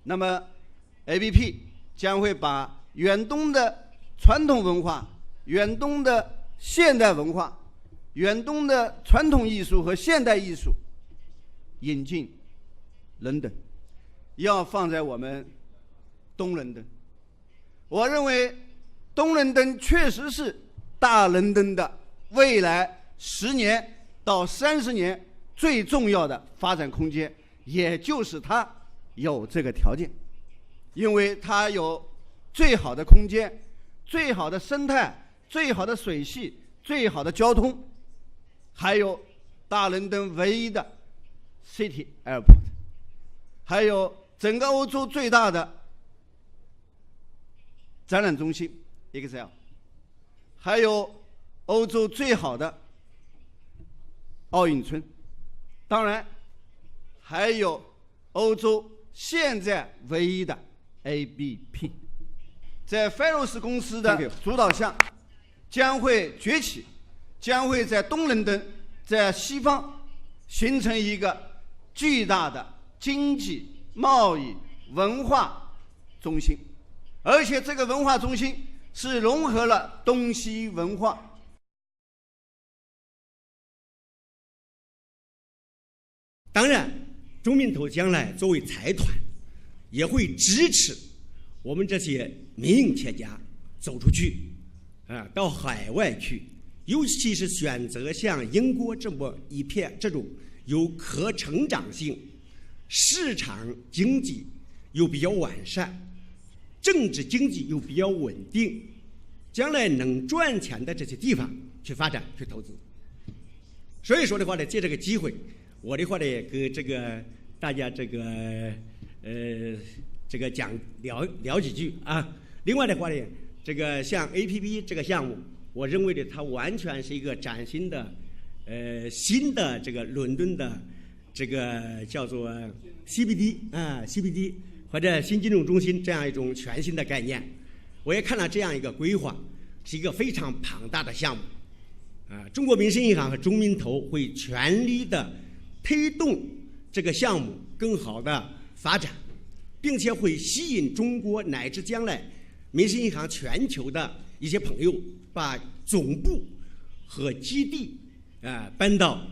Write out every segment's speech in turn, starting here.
那么 APP 将会把远东的传统文化、远东的现代文化、远东的传统艺术和现代艺术引进伦敦，要放在我们东伦敦。我认为东伦敦确实是大伦敦的未来10年到30年最重要的发展空间，也就是它有这个条件，因为它有最好的空间、最好的生态、最好的水系、最好的交通，还有大伦敦唯一的 City Airport， 还有整个欧洲最大的展览中心 ExCeL， 还有欧洲最好的奥运村，当然还有欧洲现在唯一的 ABP。 在菲罗斯公司的主导下，将会崛起，将会在东伦敦在西方形成一个巨大的经济、贸易、文化中心，而且这个文化中心是融合了东西文化。当然，中民投将来作为财团，也会支持我们这些民营企业家走出去，到海外去，尤其是选择像英国这么一片这种有可成长性、市场经济又比较完善、政治经济又比较稳定，将来能赚钱的这些地方去发展、去投资。所以说的话呢，借这个机会，我的话呢，给这个大家这个讲聊几句啊。另外的话呢，这个像 APP 这个项目，我认为呢，它完全是一个崭新的新的这个伦敦的这个叫做 CBD 或者新金融中心这样一种全新的概念。我也看了这样一个规划，是一个非常庞大的项目中国民生银行和中民投会全力的推动这个项目更好的发展，并且会吸引中国乃至将来民生银行全球的一些朋友，把总部和基地搬到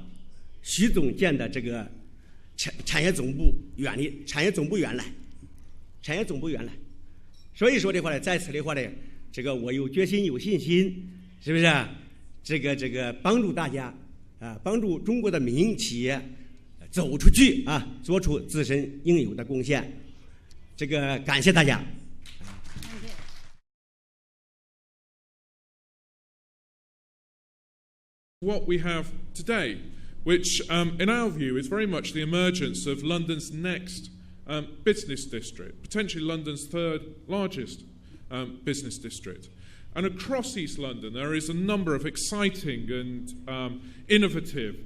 徐总建的这个产业总部园来。所以说的话呢，在此的话呢，这个我有决心有信心，是不是这个帮助大家帮助中国的民营企业走出去做出自身应有的贡献。这个感谢大家。What we have today, which in our view is very much the emergence of London's next business district, potentially London's third largest business district. And across East London there is a number of exciting and innovative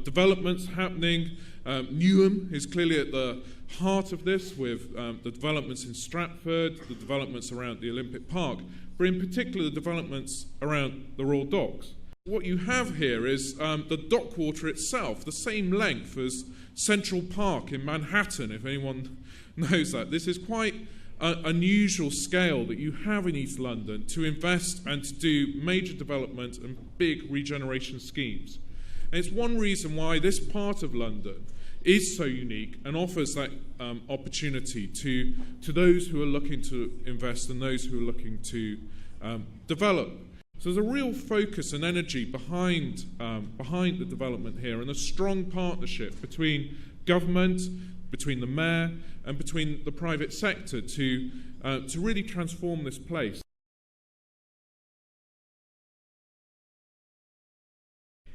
developments happening. Newham is clearly at the heart of this, with the developments in Stratford, the developments around the Olympic Park, but in particular the developments around the Royal Docks. What you have here is the dockwater itself, the same length as Central Park in Manhattan, if anyone knows that. This is quite an unusual scale that you have in East London to invest and to do major development and big regeneration schemes. And it's one reason why this part of London is so unique and offers that opportunity to those who are looking to invest and those who are looking to develop. So there's a real focus and energy behind the development here, and a strong partnership between government, between the mayor, and between the private sector to really transform this place.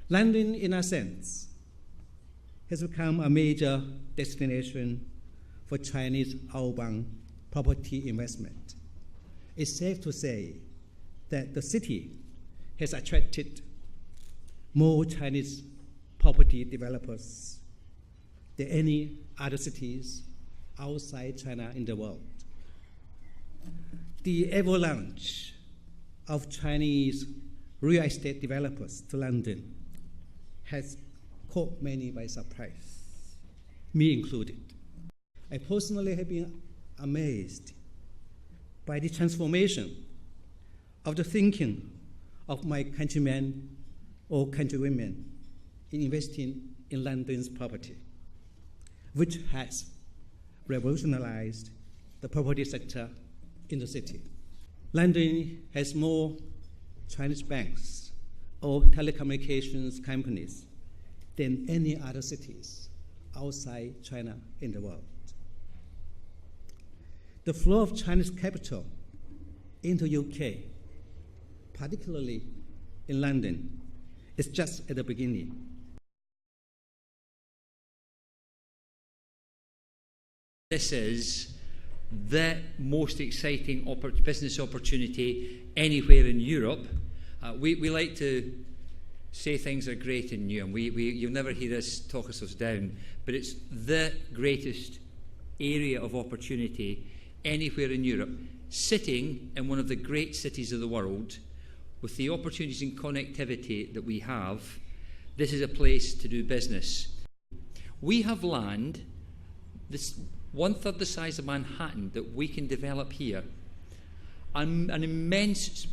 London, in a sense, has become a major destination for Chinese outbound property investment. It's safe to say that the city has attracted more Chinese property developers than any other cities outside China in the world. The avalanche of Chinese real estate developers to London has caught many by surprise, me included. I personally have been amazed by the transformation of the thinking of my countrymen or countrywomen in investing in London's property, which has revolutionized the property sector in the city. London has more Chinese banks or telecommunications companies than any other cities outside China in the world. The flow of Chinese capital into UK, particularly in London, is just at the beginning. This is the most exciting business opportunity anywhere in Europe. We like to say things are great and new, and you'll never hear us talk ourselves down, but it's the greatest area of opportunity anywhere in Europe, sitting in one of the great cities of the world, with the opportunities and connectivity that we have. This is a place to do business. We have land, this 1/3 the size of Manhattan, that we can develop here. An immense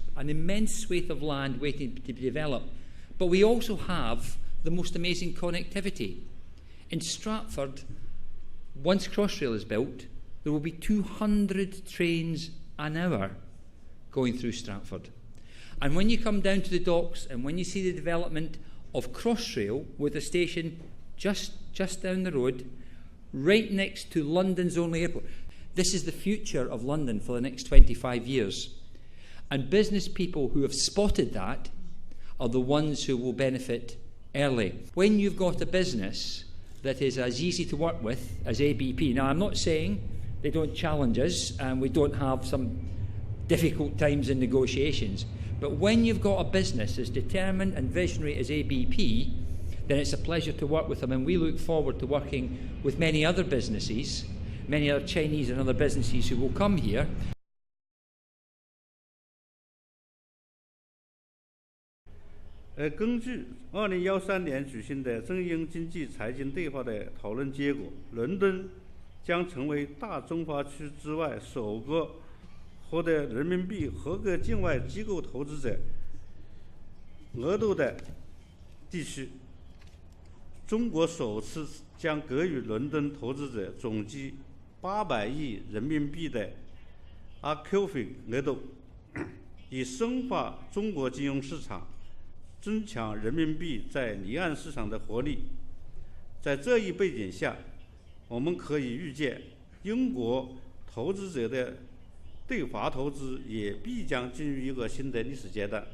swathe of land waiting to be developed. But we also have the most amazing connectivity. In Stratford, once Crossrail is built, there will be 200 trains an hour going through Stratford. And when you come down to the docks and when you see the development of Crossrail with a station just down the road, right next to London's only airport, this is the future of London for the next 25 years. And business people who have spotted that are the ones who will benefit early. When you've got a business that is as easy to work with as ABP, now I'm not saying they don't challenge us and we don't have some difficult times in negotiations, but when you've got a business as determined and visionary as ABP, then it's a pleasure to work with them, and we look forward to working with many other businesses, many other Chinese and other businesses who will come here. 根据2013年举行的中英经济财经对话的讨论结果，伦敦将成为大中华区之外首个获得人民币合格境外机构投资者额度的地区。中国首次将给予伦敦投资者总计800亿人民币的 RQF 额度，以深化中国金融市场，增强人民币在离岸市场的活力。在这一背景下，我们可以预见，英国投资者的对华投资也必将进入一个新的历史阶段。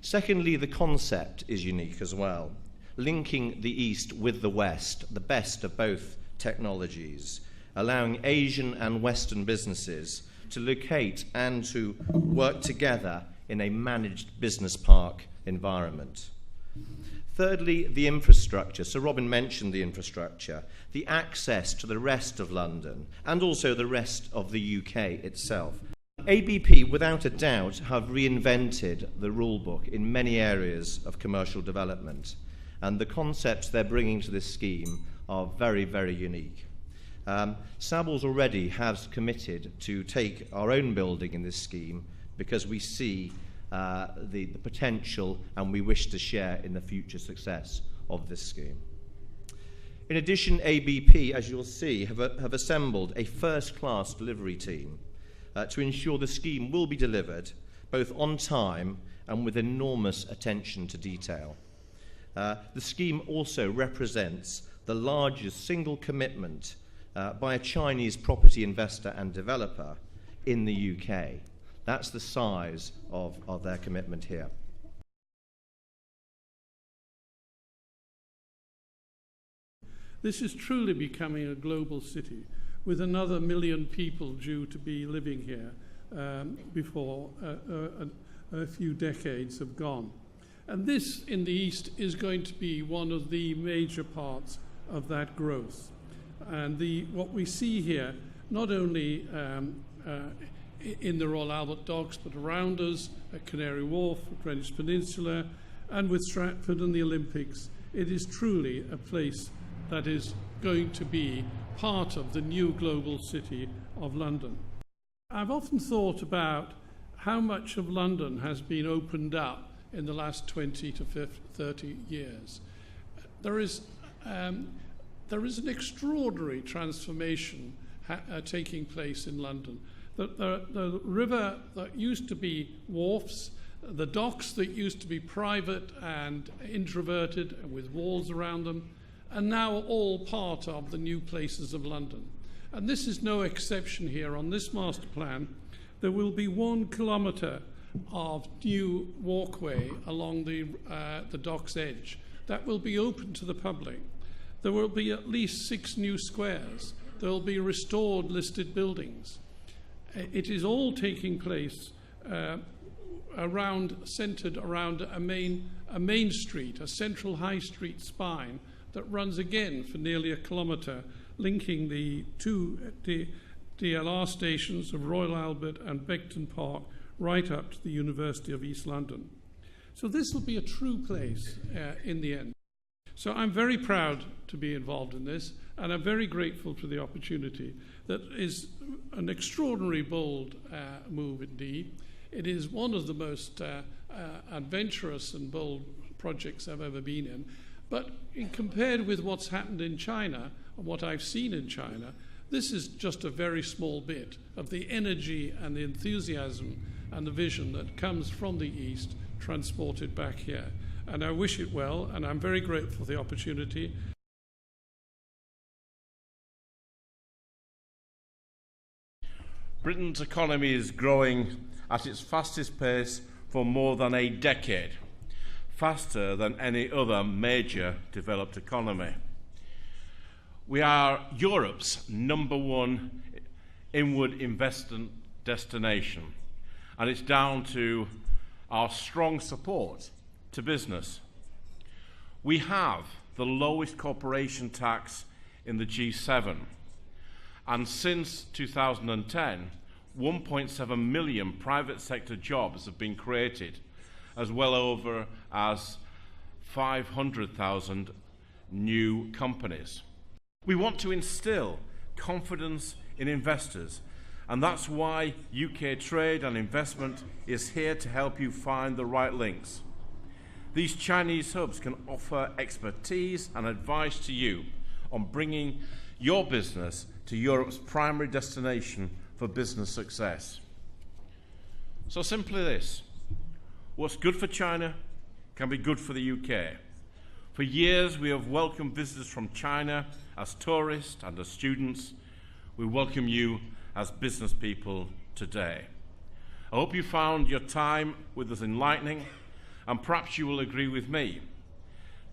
Secondly, the concept is unique as well, linking the East with the West, the best of both technologies, allowing Asian and Western businesses to locate and to work together in a managed business park environment. Thirdly, the infrastructure. So Robin mentioned the infrastructure, the access to the rest of London and also the rest of the UK itself. ABP, without a doubt, have reinvented the rulebook in many areas of commercial development, and the concepts they're bringing to this scheme are very, very unique. Savills already has committed to take our own building in this scheme because we see the potential and we wish to share in the future success of this scheme. In addition, ABP, as you'll see, have assembled a first-class delivery team to ensure the scheme will be delivered both on time and with enormous attention to detail. The scheme also represents the largest single commitment by a Chinese property investor and developer in the UK. That's the size of their commitment here. This is truly becoming a global city, with another 1 million people due to be living here before a few decades have gone. And this, in the East, is going to be one of the major parts of that growth. And what we see here, not only in the Royal Albert Docks, but around us at Canary Wharf, Greenwich Peninsula, and with Stratford and the Olympics, it is truly a place that is going to be part of the new global city of London. I've often thought about how much of London has been opened up in the last 20 to 30 years. There is an extraordinary transformation taking place in London. The river that used to be wharfs, the docks that used to be private and introverted with walls around them, are now all part of the new places of London. And this is no exception here. On this master plan, there will be 1 kilometre of new walkway along the dock's edge that will be open to the public. There will be at least 6 new squares. There will be restored listed buildings. It is all taking place centred around a main street, a central high street spine that runs again for nearly 1 kilometre, linking the two DLR stations of Royal Albert and Beckton Park right up to the University of East London. So this will be a true place in the end. So I'm very proud to be involved in this, and I'm very grateful for the opportunity. That is an extraordinary bold move indeed. It is one of the most adventurous and bold projects I've ever been in. But compared with what's happened in China, and what I've seen in China, this is just a very small bit of the energy and the enthusiasm and the vision that comes from the East transported back here. And I wish it well, and I'm very grateful for the opportunity. Britain's economy is growing at its fastest pace for more than a decade, faster than any other major developed economy. We are Europe's #1 inward investment destination, and it's down to our strong support to business. We have the lowest corporation tax in the G7, and since 2010, 1.7 million private sector jobs have been created, as well over as 500,000 new companies. We want to instill confidence in investors, and that's why UK Trade and Investment is here to help you find the right links. These Chinese hubs can offer expertise and advice to you on bringing your business to Europe's primary destination for business success. So simply this: what's good for China can be good for the UK. For years we have welcomed visitors from China as tourists and as students. We welcome you as business people today. I hope you found your time with us enlightening, and perhaps you will agree with me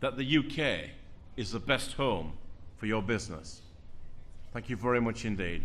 that the UK is the best home for your business. Thank you very much indeed.